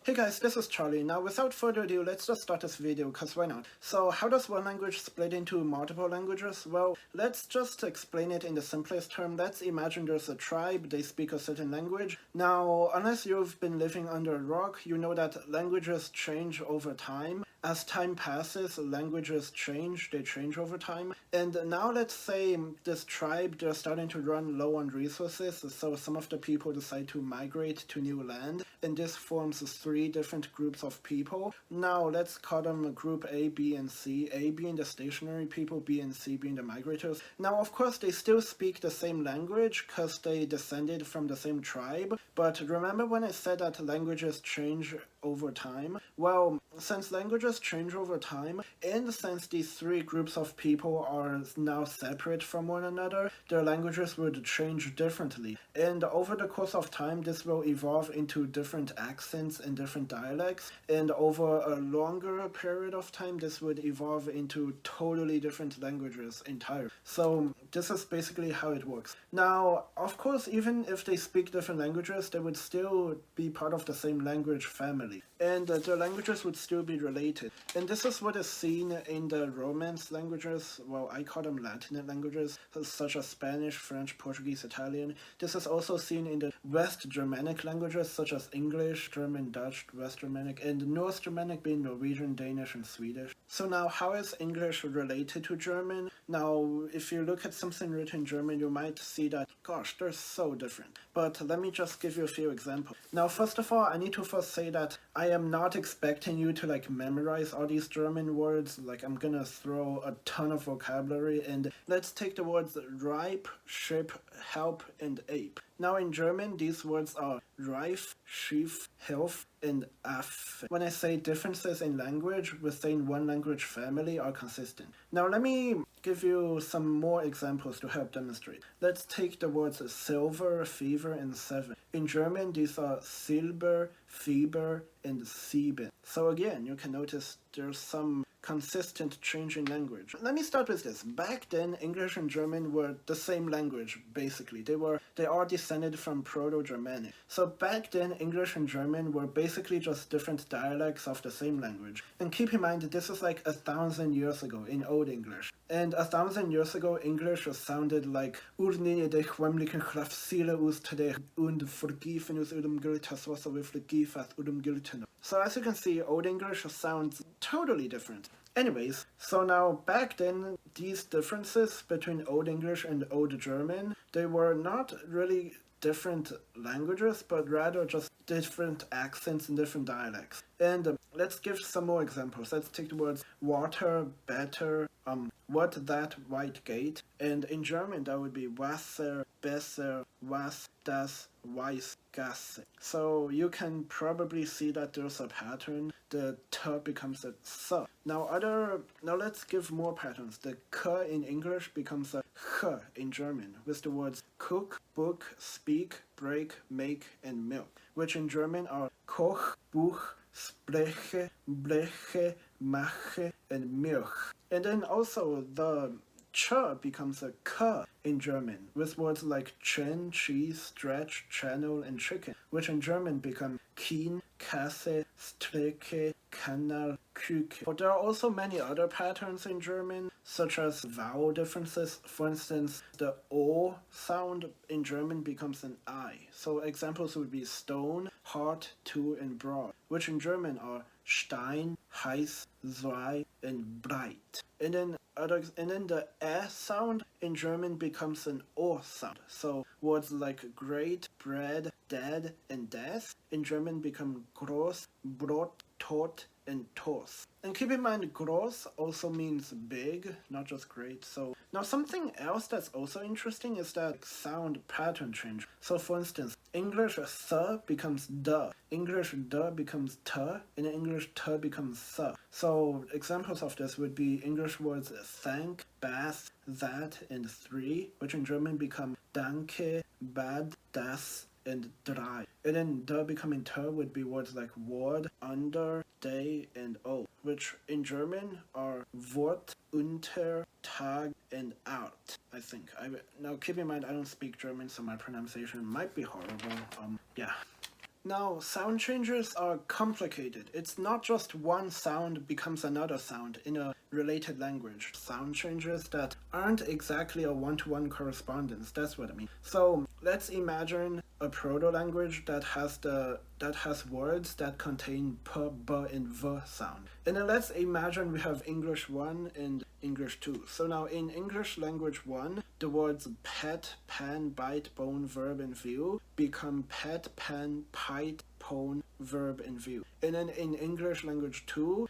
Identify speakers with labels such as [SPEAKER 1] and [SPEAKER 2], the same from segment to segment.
[SPEAKER 1] Hey guys, this is Charlie. Now without further ado, let's just start this video, cause why not? So how does one language split into multiple languages? Well, let's just explain it in the simplest term. Let's imagine there's a tribe, they speak a certain language. Now, unless you've been living under a rock, you know that languages change over time. As time passes, languages change, they change over time. And now let's say this tribe, they're starting to run low on resources, so some of the people decide to migrate to new land, and this forms three different groups of people. Now let's call them group A, B, and C. A being the stationary people, B and C being the migrators. Now of course they still speak the same language because they descended from the same tribe, but remember when I said that languages change over time? Well, since languages change over time, and since these three groups of people are now separate from one another, their languages would change differently. And over the course of time, this will evolve into different accents and different dialects, and over a longer period of time, this would evolve into totally different languages entirely. So this is basically how it works. Now, of course, even if they speak different languages, they would still be part of the same language family, and their languages would still be related. And this is what is seen in the Romance languages, well, I call them Latin languages, such as Spanish, French, Portuguese, Italian. This is also seen in the West Germanic languages, such as English, German, Dutch, West Germanic, and North Germanic being Norwegian, Danish, and Swedish. So now, how is English related to German? Now, if you look at something written in German, you might see that, gosh, they're so different. But let me just give you a few examples. Now, first of all, I need to first say that I am not expecting you to memorize all these German words. I'm gonna throw a ton of vocabulary, and let's take the words ripe, ship, help, and ape. Now in German, these words are reif, schief, hilf, and af. When I say differences in language within one language family are consistent. Now let me give you some more examples to help demonstrate. Let's take the words silver, fever, and seven. In German, these are Silber, Fieber, and Sieben. So again, you can notice there's some consistent change in language. Let me start with this. Back then, English and German were the same language, basically. They all descended from Proto-Germanic. So back then, English and German were basically just different dialects of the same language. And keep in mind, this is 1,000 years ago in Old English. And 1,000 years ago, English sounded like Urnene de chwemlichen chlafsile us tede und vergiefen us udum giltas was we forgive us udum gilten. So as you can see, Old English sounds totally different. Anyways, so now back then, these differences between Old English and Old German, they were not really different languages, but rather just different accents and different dialects. And let's give some more examples. Let's take the words water, better, what, that, white gate. And in German, that would be Wasser, besser, was, das, weiß, Gasse. So you can probably see that there's a pattern. The t becomes a s. Now let's give more patterns. The k in English becomes a h in German, with the words cook, book, speak, break, make, and milk, which in German are koch, buch, spreche, bleche, mache, and milch. And then also the ch becomes a k in German, with words like chen, cheese, stretch, channel, and chicken, which in German become Kien, Kasse, Strecke, Kanal, Küche. But there are also many other patterns in German, such as vowel differences. For instance, the O sound in German becomes an I. So examples would be stone, hard, tool, and broad, which in German are Stein, heiß, zwei, and breit. And then the sound in German becomes an O sound. So words like great, bread, dead, and death in German become groß, brot, tot, and tos. And keep in mind, groß also means big, not just great. So now something else that's also interesting is that sound pattern change. So for instance, English th becomes duh, English duh becomes t, and English t becomes s. So examples of this would be English words thank, bath, that, and three, which in German become danke, bad, das, and drei. And then the becoming t would be words like word, under, day, and o, which in German are Wort, unter, Tag, and out, I think. Now keep in mind, I don't speak German, so my pronunciation might be horrible. Yeah. Now, sound changes are complicated. It's not just one sound becomes another sound in a related language. Sound changes that aren't exactly a one-to-one correspondence, that's what I mean. So, let's imagine a proto-language that has words that contain p, b, and v sound. And then let's imagine we have English 1 and English 2. So now in English language 1, the words pet, pan, bite, bone, verb, and view become pet, pan, pite, pone, verb, and view. And then in English language 2,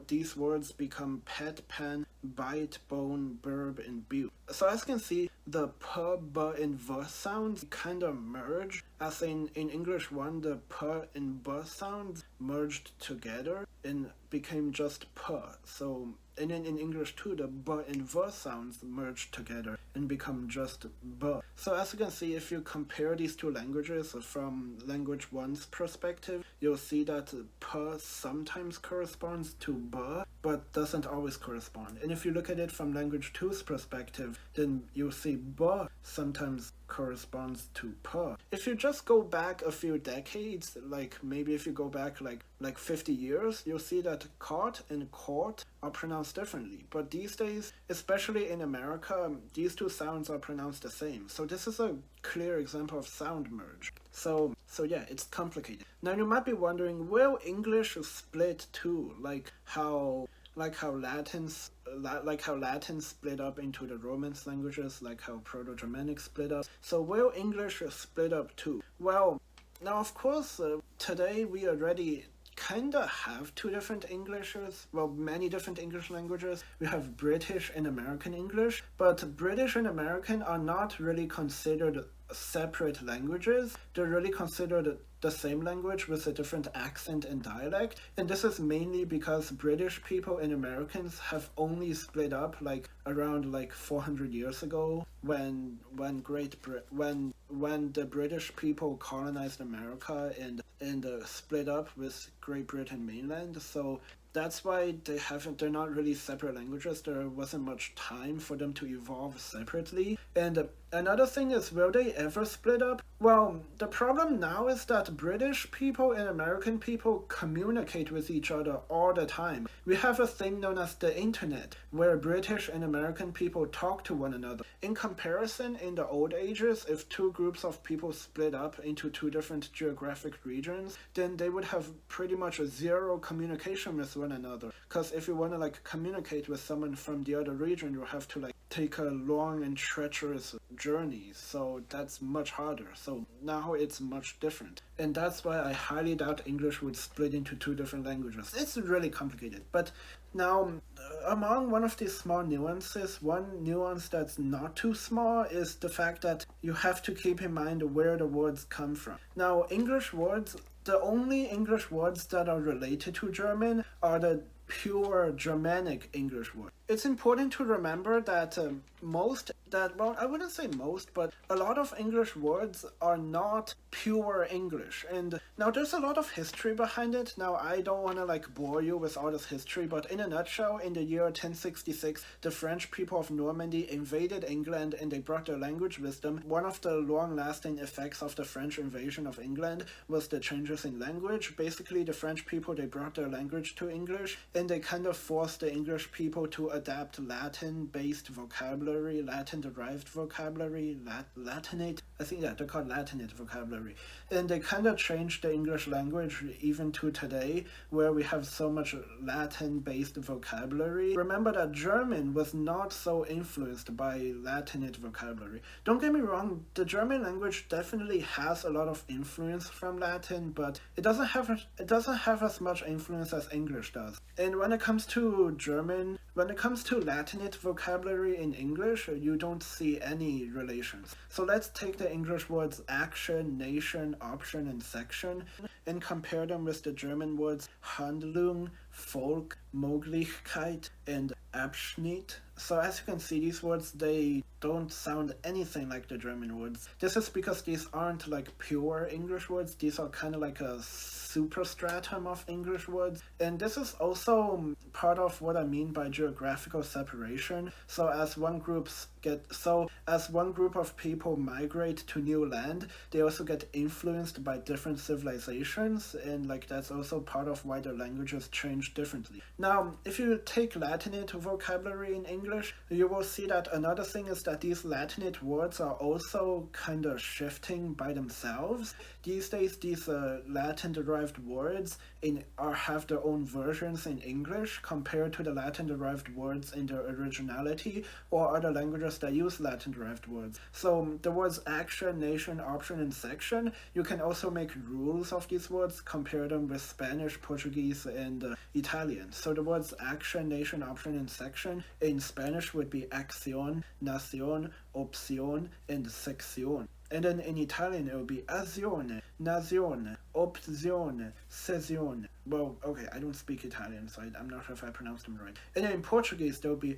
[SPEAKER 1] these words become pet, pan, bite, bone, verb, and view. So as you can see, the p, b, and v sounds kind of merge, as in English 1, the p and b sounds merged together and became just p. So, and then in English 2, the b and v sounds merged together and become just b. So as you can see, if you compare these two languages from language 1's perspective, you'll see that p sometimes corresponds to b, but doesn't always correspond. And if you look at it from language 2's perspective, then you'll see b sometimes corresponds to p. If you just go back a few decades, like maybe if you go back like 50 years, you'll see that caught and court are pronounced differently. But these days, especially in America, these two sounds are pronounced the same. So this is a clear example of sound merge. So yeah, it's complicated. Now you might be wondering, will English split too, like how Latin split up into the Romance languages, like how Proto-Germanic split up. So will English split up too? Well, now of course, today we already kinda have two different Englishes, well, many different English languages. We have British and American English, but British and American are not really considered separate languages. They're really considered the same language with a different accent and dialect, and this is mainly because British people and Americans have only split up around 400 years ago when the British people colonized America and split up with Great Britain mainland. So that's why they're not really separate languages. There wasn't much time for them to evolve separately. And another thing is, will they ever split up? Well, the problem now is that British people and American people communicate with each other all the time. We have a thing known as the internet, where British and American people talk to one another. In comparison, in the old ages, if two groups of people split up into two different geographic regions, then they would have pretty much zero communication with one another. Because if you want to communicate with someone from the other region, you have to take a long and treacherous journey. So that's much harder. So now it's much different. And that's why I highly doubt English would split into two different languages. It's really complicated. But now, among one of these small nuances, one nuance that's not too small is the fact that you have to keep in mind where the words come from. Now, English words, the only English words that are related to German are the pure Germanic English words. It's important to remember that I wouldn't say most, but a lot of English words are not pure English. And now there's a lot of history behind it. Now I don't want to bore you with all this history, but in a nutshell, in the year 1066, the French people of Normandy invaded England and they brought their language with them. One of the long-lasting effects of the French invasion of England was the changes in language. Basically, the French people, they brought their language to English, and they kind of forced the English people to adapt Latin-based vocabulary, Latin-derived vocabulary, Latinate, I think they're called Latinate vocabulary. And they kind of changed the English language even to today, where we have so much Latin-based vocabulary. Remember that German was not so influenced by Latinate vocabulary. Don't get me wrong, the German language definitely has a lot of influence from Latin, but it doesn't have as much influence as English does. And when it comes to Latinate vocabulary in English, you don't see any relations. So let's take the English words action, nation, option, and section and compare them with the German words Handlung, Volk, Möglichkeit, and Abschnitt. So as you can see, these words, they don't sound anything like the German words. This is because these aren't like pure English words. These are kind of like a superstratum of English words. And this is also part of what I mean by geographical separation. So as one group of people migrate to new land, they also get influenced by different civilizations, and like that's also part of why their languages change differently. Now, if you take Latinate vocabulary in English, you will see that another thing is that these Latinate words are also kind of shifting by themselves. These days, these Latin-derived words have their own versions in English compared to the Latin-derived words in their originality or other languages that use Latin-derived words. So the words action, nation, option, and section, you can also make rules of these words, compare them with Spanish, Portuguese, and Italian. So the words action, nation, option, and section in Spanish would be acción, nación, opción, and sección. And then in Italian, it would be azione, nazione, opzione, sesione. Well, okay, I don't speak Italian, so I'm not sure if I pronounced them right. And then in Portuguese, there would be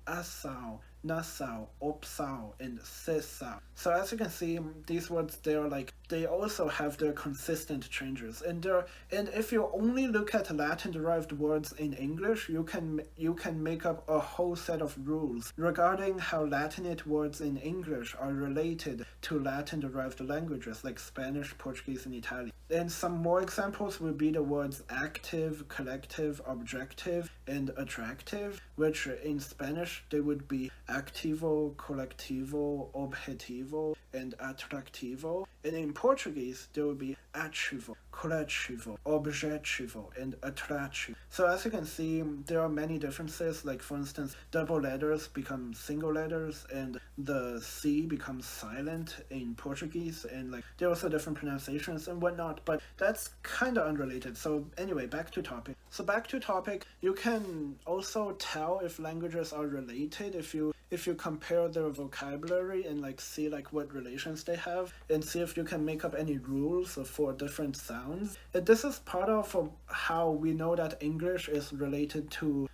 [SPEAKER 1] assau, nassau, opsau, and sessau. So as you can see, these words, they also have their consistent changes. And if you only look at Latin-derived words in English, you can make up a whole set of rules regarding how Latinate words in English are related to Latin-derived languages like Spanish, Portuguese, and Italian. And some more examples would be the words active, collective, objective, and attractive, which in Spanish they would be activo, colectivo, objetivo, and atractivo. And in Portuguese, there would be ativo, coletivo, objetivo, and atrativo. So as you can see, there are many differences, like for instance, double letters become single letters, and the C becomes silent in Portuguese, and like there are also different pronunciations and whatnot, but that's kind of unrelated. So anyway, back to topic. You can also tell if languages are related if you compare their vocabulary and like see like what relations they have, and see if you can make up any rules for different sounds. And this is part of how we know that English is related to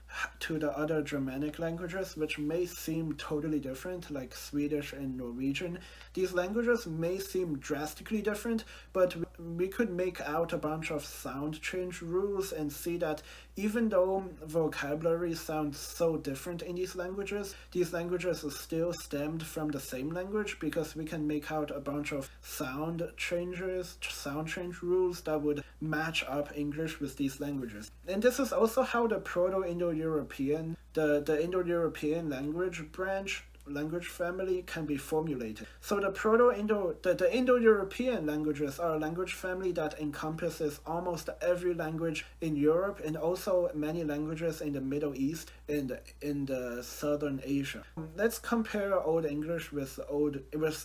[SPEAKER 1] the other Germanic languages, which may seem totally different, like Swedish and Norwegian. These languages may seem drastically different, but we could make out a bunch of sound change rules and see that even though vocabulary sounds so different in these languages still stemmed from the same language, because we can make out a bunch of sound change rules that would match up English with these languages. And this is also how the Proto-Indo-European, the Indo-European language family can be formulated. So the Indo-European languages are a language family that encompasses almost every language in Europe, and also many languages in the Middle East and in the Southern Asia. Let's compare Old English with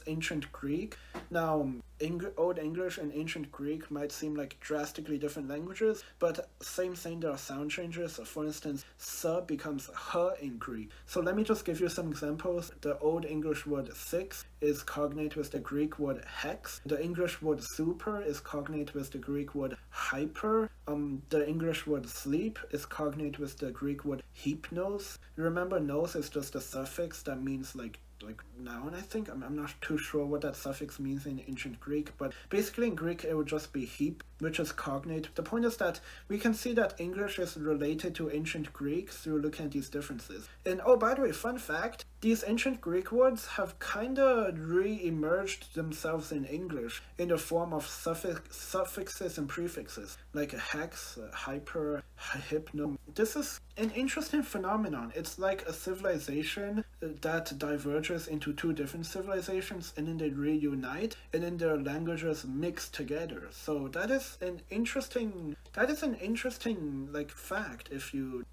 [SPEAKER 1] Ancient Greek. Now, Old English and Ancient Greek might seem like drastically different languages, but same thing, there are sound changes. For instance, "s" becomes "h" in Greek. So let me just give you some examples. The Old English word "six" is cognate with the Greek word "hex." The English word "super" is cognate with the Greek word "hyper." The English word "sleep" is cognate with the Greek word "hypnos." Remember, nos is just a suffix that means like noun, I think. I'm not too sure what that suffix means in Ancient Greek, but basically in Greek it would just be "heap," which is cognate. The point is that we can see that English is related to Ancient Greek through looking at these differences. And oh, by the way, fun fact, these Ancient Greek words have kinda re-emerged themselves in English in the form of suffixes and prefixes, like a hex, hyper, hypno. This is an interesting phenomenon. It's like a civilization that diverges into two different civilizations, and then they reunite, and then their languages mix together. So that is an interesting like fact if you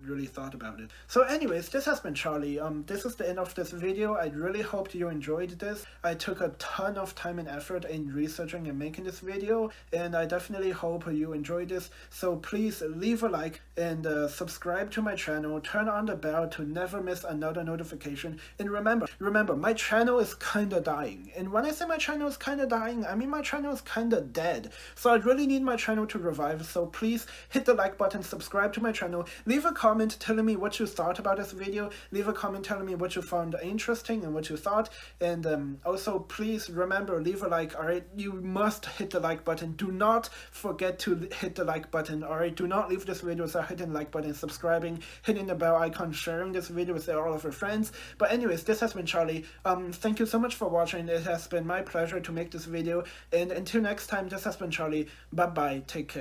[SPEAKER 1] really thought about it. So anyways, this has been Charlie. This is the end of this video. I really hope you enjoyed this. I took a ton of time and effort in researching and making this video, and I definitely hope you enjoyed this. So please leave a like and subscribe to my channel, turn on the bell to never miss another notification, and remember, my channel is kinda dying. And when I say my channel is kinda dying, I mean my channel is kinda dead. So I really need my channel to revive, so please hit the like button, subscribe to my channel, leave a comment telling me what you thought about this video, leave a comment telling me what you found interesting and what you thought, and also please remember, leave a like, alright? You must hit the like button. Do not forget to hit the like button, alright? Do not leave this video without hitting the like button, subscribing, hitting the bell icon, sharing this video with all of your friends. But anyways, this has been Charlie. Thank you so much for watching. It has been my pleasure to make this video, and until next time, this has been Charlie. Bye bye, take care.